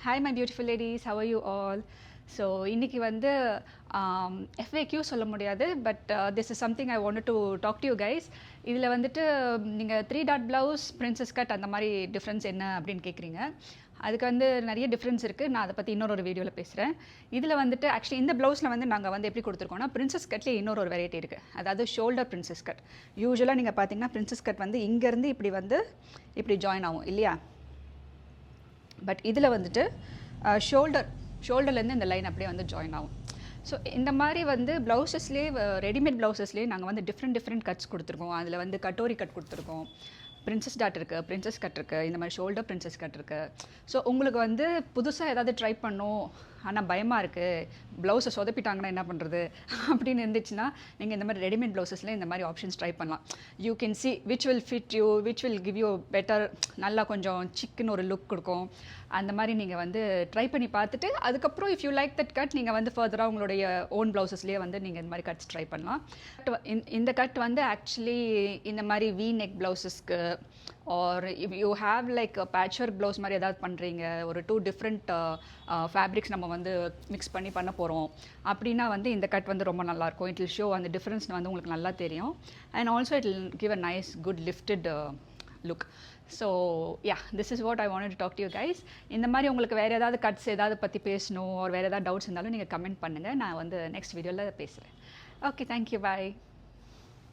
Hi my beautiful ladies, how are you all? So இன்றைக்கி வந்து FAQ சொல்ல முடியாது, but this is something I want to talk to you guys. இதில் வந்துட்டு நீங்கள் 3 டாட் ப்ளவுஸ், பிரின்சஸ் கட் அந்த மாதிரி டிஃப்ரென்ஸ் என்ன அப்படின்னு கேட்குறீங்க. அதுக்கு வந்து நிறைய டிஃப்ரென்ஸ் இருக்குது. நான் அதை பற்றி இன்னொரு வீடியோவில் பேசுகிறேன். இதில் வந்துட்டு ஆக்சுவலி இந்த ப்ளவுஸில் வந்து நாங்கள் வந்து எப்படி கொடுத்துருக்கோம்னா, பிரின்சஸ் கட்லேயே இன்னொரு வெரைட்டி இருக்குது. அதாவது ஷோல்டர் பிரின்சஸ் கட். யூஸ்வலாக நீங்கள் பார்த்தீங்கன்னா பிரின்சஸ் கட் வந்து இங்கேருந்து இப்படி வந்து இப்படி ஜாயின் ஆகும் இல்லையா. பட் இதில் வந்துட்டு ஷோல்டர்லேருந்து இந்த லைன் அப்படியே வந்து ஜாயின் ஆகும். ஸோ இந்த மாதிரி வந்து ப்ளவுசஸ்லேயே, ரெடிமேட் ப்ளவுசஸ்லேயே நாங்கள் வந்து டிஃப்ரெண்ட் கட்ஸ் கொடுத்துருக்கோம். அதில் வந்து கட்டோரி கட் கொடுத்துருக்கோம், பிரின்சஸ் டாட் இருக்குது, பிரின்சஸ் கட் இருக்குது, இந்த மாதிரி ஷோல்டர் பிரின்சஸ் கட் இருக்குது. ஸோ உங்களுக்கு வந்து புதுசாக ஏதாவது ட்ரை பண்ணும், ஆனால் பயமாக இருக்குது, ப்ளவுஸை சொதப்பிட்டாங்கன்னா என்ன பண்ணுறது அப்படின்னு இருந்துச்சுன்னா நீங்கள் இந்த மாதிரி ரெடிமேட் ப்ளவுசஸில் இந்த மாதிரி ஆப்ஷன்ஸ் ட்ரை பண்ணலாம். You can see which will fit you, which will give you better, நல்லா கொஞ்சம் சிக்குன்னு ஒரு லுக் கொடுக்கும். அந்த மாதிரி நீங்கள் வந்து ட்ரை பண்ணி பார்த்துட்டு அதுக்கப்புறம் if you like that cut நீங்கள் வந்து ஃபர்தராக உங்களுடைய ஓன் ப்ளவுசஸ்லேயே வந்து நீங்கள் இந்த மாதிரி கட்ஸ் ட்ரை பண்ணலாம். இந்த கட் வந்து ஆக்சுவலி இந்த மாதிரி வி நெக் ப்ளவுசஸ்க்கு, or if you have like patch work blouse மாதிரி ஏதாவது பண்ணுறீங்க, ஒரு 2 டிஃப்ரெண்ட் ஃபேப்ரிக்ஸ் நம்ம வந்து மிக்ஸ் பண்ண போகிறோம் அப்படின்னா வந்து இந்த கட் வந்து ரொம்ப நல்லாயிருக்கும். இட் வில் ஷோ அந்த டிஃப்ரென்ஸ் வந்து உங்களுக்கு நல்லா தெரியும். And also it will give a nice good lifted look. So yeah, this is what I wanted to talk to you guys. இந்த மாதிரி உங்களுக்கு வேறு ஏதாவது கட்ஸ் ஏதாவது பற்றி பேசணும், ஒரு வேறு ஏதாவது டவுட்ஸ் இருந்தாலும் நீங்கள் கமெண்ட் பண்ணுங்கள். நான் வந்து நெக்ஸ்ட் வீடியோவில் பேசுகிறேன். ஓகே, தேங்க்யூ, பாய்.